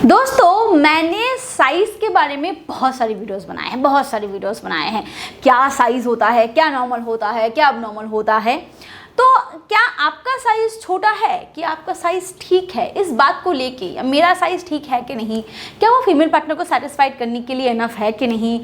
दोस्तों मैंने साइज के बारे में बहुत सारी वीडियोस बनाए हैं। क्या साइज होता है, क्या नॉर्मल होता है, क्या अब नॉर्मल होता है। तो क्या आपका साइज छोटा है कि आपका साइज ठीक है, इस बात को लेके मेरा साइज ठीक है कि नहीं, क्या वो फीमेल पार्टनर को सेटिस्फाइड करने के लिए इनफ है कि नहीं।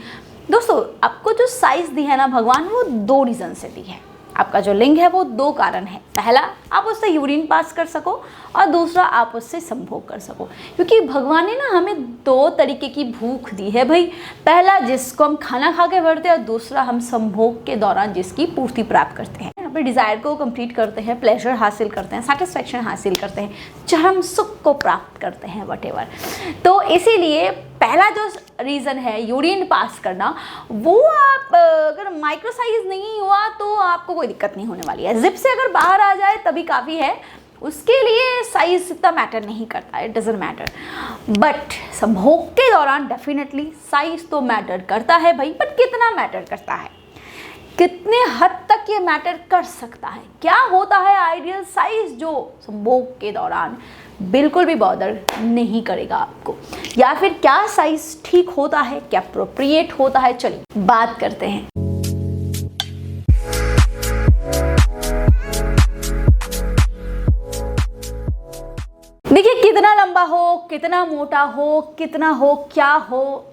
दोस्तों आपको जो साइज दी है ना भगवान, वो दो रीज़न से दी है। आपका जो लिंग है वो दो कारण है। पहला, आप उससे यूरिन पास कर सको, और दूसरा आप उससे संभोग कर सको। क्योंकि भगवान ने ना हमें दो तरीके की भूख दी है भाई। पहला जिसको हम खाना खा के भरते हैं, और दूसरा हम संभोग के दौरान जिसकी पूर्ति प्राप्त करते हैं, अपने डिज़ायर को कंप्लीट करते हैं, प्लेजर हासिल करते हैं, सेटिस्फेक्शन हासिल करते हैं, चरम सुख को प्राप्त करते हैं, वटेवर। तो इसीलिए पहला जो रीज़न है यूरिन पास करना, वो आप अगर माइक्रो साइज नहीं हुआ तो आपको कोई दिक्कत नहीं होने वाली है। जिप से अगर बाहर आ जाए तभी काफ़ी है, उसके लिए साइज इतना मैटर नहीं करता है, इट डजंट मैटर। बट संभोग के दौरान डेफिनेटली साइज तो मैटर करता है भाई। बट कितना मैटर करता है, कितने हद तक ये मैटर कर सकता है, क्या होता है आइडियल साइज जो संभोग के दौरान बिल्कुल भी बॉदर नहीं करेगा आपको, या फिर क्या साइज ठीक होता है, क्या अप्रोप्रिएट होता है। चलिए बात करते हैं। देखिए, कितना लंबा हो, कितना मोटा हो, कितना हो, क्या हो,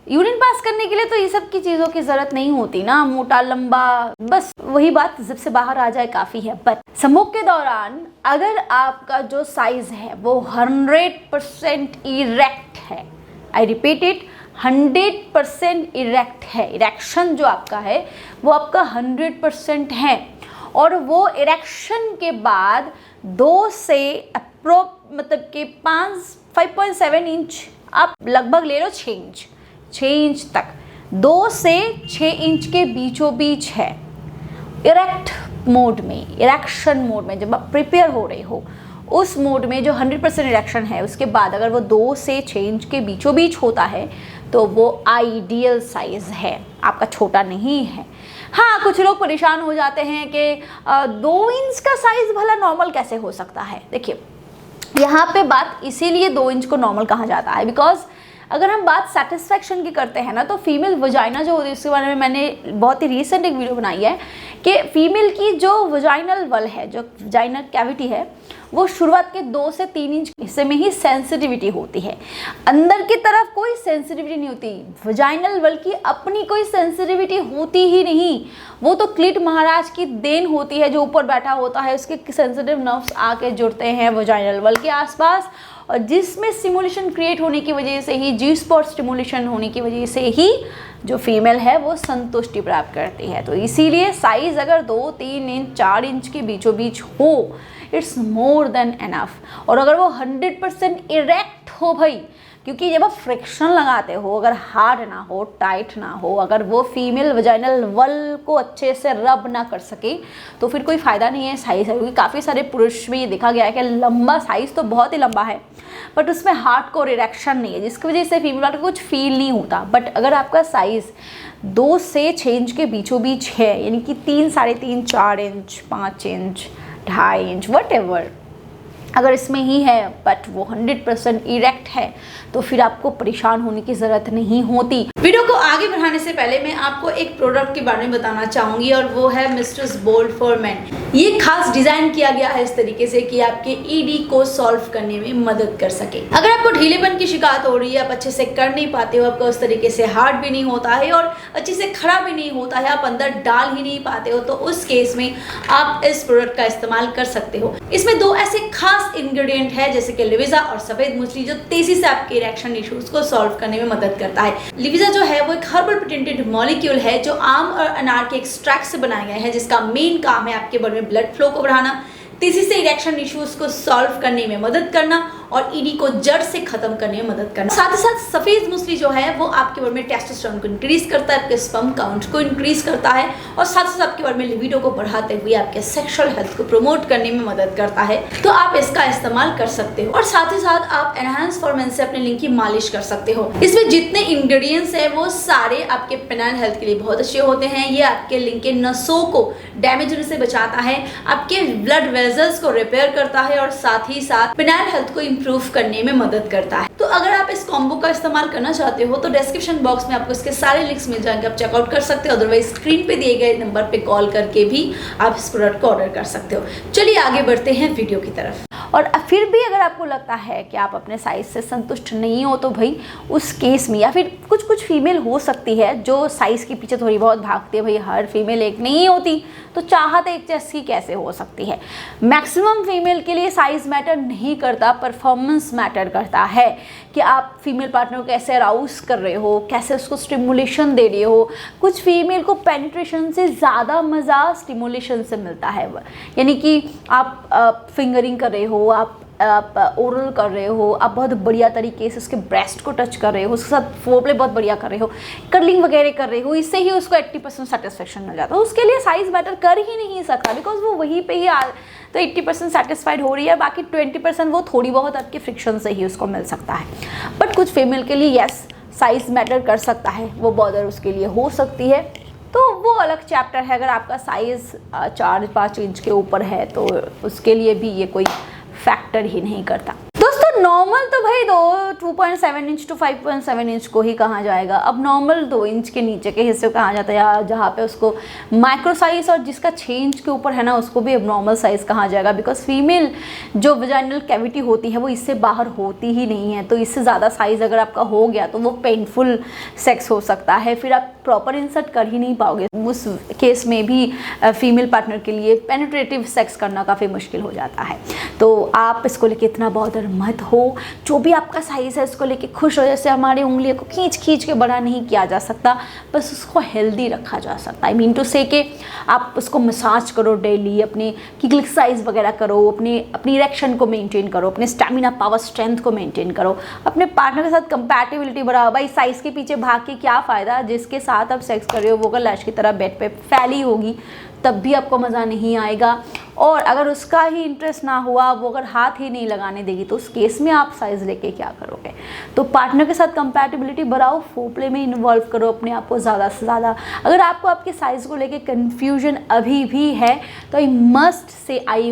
यूरिन पास करने के लिए तो ये सब की चीज़ों की ज़रूरत नहीं होती ना। मोटा लंबा, बस वही बात, जिप से बाहर आ जाए काफ़ी है। बट संभोग के दौरान अगर आपका जो साइज है वो 100% इरेक्ट है, आई रिपीट इट, 100% इरेक्ट है, इरेक्शन जो आपका है वो आपका 100% है, और वो इरेक्शन के बाद 2 से मतलब कि 5.7 इंच आप लगभग ले लो, 6 इंच तक, 2 से 6 इंच के बीचों बीच है इरेक्ट मोड में, इरेक्शन मोड में। जब आप प्रिपेयर हो रहे हो उस मोड में जो 100% इरेक्शन है, उसके बाद अगर वो 2 से 6 इंच के बीचों बीच होता है तो वो आइडियल साइज है, आपका छोटा नहीं है। हाँ, कुछ लोग परेशान हो जाते हैं कि 2 इंच का साइज भला नॉर्मल कैसे हो सकता है। देखिए, यहाँ पे बात इसीलिए 2 इंच को नॉर्मल कहा जाता है, बिकॉज अगर हम बात सेटिस्फेक्शन की करते हैं ना, तो फीमेल वजाइना जो होती है, उसके बारे में मैंने बहुत ही रिसेंट एक वीडियो बनाई है कि फीमेल की जो वजाइनल वल है, जो वजाइनल कैविटी है, वो शुरुआत के 2 से 3 इंच हिस्से में ही सेंसिटिविटी होती है। अंदर की तरफ कोई सेंसिटिविटी नहीं होती। वजाइनल वल की अपनी कोई सेंसिटिविटी होती ही नहीं, वो तो क्लिट महाराज की देन होती है जो ऊपर बैठा होता है, उसके सेंसिटिव नर्व्स आके जुड़ते हैं वजाइनल वल के आसपास, और जिसमें स्टिमुलेशन क्रिएट होने की वजह से ही, जी स्पॉट स्टिमुलेशन होने की वजह से ही जो फीमेल है वो संतुष्टि प्राप्त करती है। तो इसीलिए साइज अगर 2, 3 इंच, 4 इंच के बीचों बीच हो, इट्स मोर देन एनफ। और अगर वो 100% इरेक्ट हो भाई, क्योंकि जब आप फ्रिक्शन लगाते हो, अगर हार्ड ना हो, टाइट ना हो, अगर वो फीमेल वजाइनल वल को अच्छे से रब ना कर सके, तो फिर कोई फ़ायदा नहीं है साइज़ है। क्योंकि काफ़ी सारे पुरुष में ये देखा गया है कि लंबा साइज़ तो बहुत ही लंबा है, बट उसमें हार्डकोर इरेक्शन नहीं है, जिसकी वजह से फीमेल को कुछ फील नहीं होता। बट अगर आपका साइज़ 2 से 6 इंच के बीचों बीच है, यानी कि 3, 3.5, 4 इंच, 5 इंच, 2.5 इंच, वट अगर इसमें ही है, बट वो 100% इरेक्ट है, तो फिर आपको परेशान होने की ज़रूरत नहीं होती। वीडियो को आगे बढ़ाने से पहले मैं आपको एक प्रोडक्ट के बारे में बताना चाहूँगी, और वो है मिस्ट्रेस बोल्ड फॉर मेन। ये खास डिज़ाइन किया गया है इस तरीके से कि आपके ईडी को सॉल्व करने में मदद कर सके। अगर आपको ढीलेपन की शिकायत हो रही है, आप अच्छे से कर नहीं पाते हो, आपका उस तरीके से हार्ड भी नहीं होता है और अच्छे से खड़ा भी नहीं होता है, आप अंदर डाल ही नहीं पाते हो, तो उस केस में आप इस प्रोडक्ट का इस्तेमाल कर सकते हो। इसमें 2 ऐसे खास इंग्रेडिएंट है, जैसे कि लिविजा और सफेद मूसली, जो तेजी से आपके इरेक्शन इश्यूज को सॉल्व करने में मदद करता है। लिविजा जो है वो एक हर्बल पेटेंटेड मॉलिक्यूल है जो आम और अनार के एक्सट्रैक्ट से बनाया गया है, जिसका मेन काम है आपके बॉडी में ब्लड फ्लो को बढ़ाना, तेजी से इरेक्शन इश्यूज को सॉल्व करने में मदद करना, और ईडी को जड़ से खत्म करने में मदद करना। साथ ही साथ सफेद मूसली जो है वो आपके बॉडी में टेस्टोस्टेरोन को इंक्रीज करता है, आपके स्पर्म काउंट को इंक्रीज करता है, और साथ ही साथ आपके बॉडी में लिबिडो को बढ़ाते हुए आपके सेक्सुअल हेल्थ को प्रमोट करने में मदद करता है। तो आप इसका इस्तेमाल कर सकते हो, और साथ ही साथ आप एनहांस फॉर मेन से अपने लिंग की मालिश कर सकते हो। इसमें जितने इंग्रेडिएंट्स है वो सारे आपके पेनाइल हेल्थ के लिए बहुत अच्छे होते हैं। ये आपके लिंग के नसों को डैमेज होने से बचाता है, आपके ब्लड वेजल्स को रिपेयर करता है, और साथ ही साथ पेनाइल हेल्थ को इम्प्रूव करने में मदद करता है। तो अगर आप इस कॉम्बो का इस्तेमाल करना चाहते हो तो डिस्क्रिप्शन बॉक्स में आपको इसके सारे लिंक्स मिल जाएंगे, आप चेकआउट कर सकते हो। अदरवाइज स्क्रीन पे दिए गए नंबर पे कॉल करके भी आप इस प्रोडक्ट को ऑर्डर कर सकते हो। चलिए आगे बढ़ते हैं वीडियो की तरफ। और फिर भी अगर आपको लगता है कि आप अपने साइज़ से संतुष्ट नहीं हो तो भाई उस केस में, या फिर कुछ फीमेल हो सकती है जो साइज़ के पीछे थोड़ी बहुत भागती है, भाई हर फीमेल एक नहीं होती, तो चाहत एक जैसी कैसे हो सकती है। मैक्सिमम फीमेल के लिए साइज़ मैटर नहीं करता, परफॉर्मेंस मैटर करता है कि आप फीमेल पार्टनर को कैसे अराउज कर रहे हो, कैसे उसको स्टिमुलेशन दे रहे हो। कुछ फीमेल को पेनिट्रेशन से ज़्यादा मज़ा स्टिमुलेशन से मिलता है, यानी कि आप फिंगरिंग कर रहे हो, आप ओरल कर रहे हो, आप बहुत बढ़िया तरीके से उसके ब्रेस्ट को टच कर रहे हो, उसके साथ फोरप्ले बहुत बढ़िया कर रहे हो, कर्लिंग वगैरह कर रहे हो, इससे ही उसको 80% सेटिस्फेक्शन मिल जाता है। उसके लिए साइज़ मैटर कर ही नहीं सकता, बिकॉज वो वहीं पे ही तो 80% सेटिस्फाइड हो रही है, बाकी 20% वो थोड़ी बहुत आपके फ्रिक्शन से ही उसको मिल सकता है। बट कुछ फीमेल के लिए यस साइज़ मैटर कर सकता है, वो बॉर्डर उसके लिए हो सकती है, तो वो अलग चैप्टर है। अगर आपका साइज़ 4-5 इंच के ऊपर है तो उसके लिए भी ये कोई फैक्टर ही नहीं करता। दोस्तों नॉर्मल तो भाई 2.7 इंच टू 5.7 इंच को ही कहा जाएगा। अब नॉर्मल 2 इंच के नीचे के हिस्से को कहा जाता है, जहाँ पे उसको माइक्रो साइज, और जिसका 6 इंच के ऊपर है ना उसको भी अब नॉर्मल साइज कहा जाएगा। बिकॉज फीमेल जो वजाइनल कैविटी होती है वो इससे बाहर होती ही नहीं है, तो इससे ज़्यादा साइज़ अगर आपका हो गया तो वो पेनफुल सेक्स हो सकता है, फिर आप प्रॉपर इंसर्ट कर ही नहीं पाओगे। उस केस में भी फीमेल पार्टनर के लिए पेनिट्रेटिव सेक्स करना काफ़ी मुश्किल हो जाता है। तो आप इसको लेके इतना बॉदर मत हो, जो भी आपका साइज़ है उसको लेके खुश हो। जैसे हमारी उंगलियों को खींच के बड़ा नहीं किया जा सकता, बस उसको हेल्दी रखा जा सकता है। आई मीन टू से कि आप उसको मसाज करो डेली, अपनी किक एक्सरसाइज वगैरह करो, अपनी इरेक्शन को मेंटेन करो, अपने स्टैमिना पावर स्ट्रेंथ को मेंटेन करो, अपने पार्टनर के साथ कंपैटिबिलिटी बढ़ाओ। भाई साइज़ के पीछे भाग के क्या फ़ायदा, जिसके साथ आप सेक्स कर रहे हो वो अगर लैश की तरह बेड पे फैली होगी तब भी आपको मज़ा नहीं आएगा। और अगर उसका ही इंटरेस्ट ना हुआ, वो अगर हाथ ही नहीं लगाने देगी, तो उस केस में आप साइज़ लेके क्या करोगे। तो पार्टनर के साथ कंपैटिबिलिटी बढ़ाओ, फोरप्ले में इन्वॉल्व करो अपने आप को ज़्यादा से ज़्यादा। अगर आपको आपके साइज़ को लेके कन्फ्यूजन अभी भी है तो आई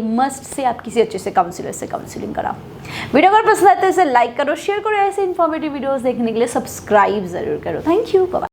मस्ट से आप किसी अच्छे से काउंसलर से काउंसलिंग कराओ। वीडियो अगर पसंद आए तो इसे लाइक करो, शेयर करो, ऐसे इन्फॉर्मेटिव वीडियोज़ देखने के लिए सब्सक्राइब ज़रूर करो। Thank you, bye.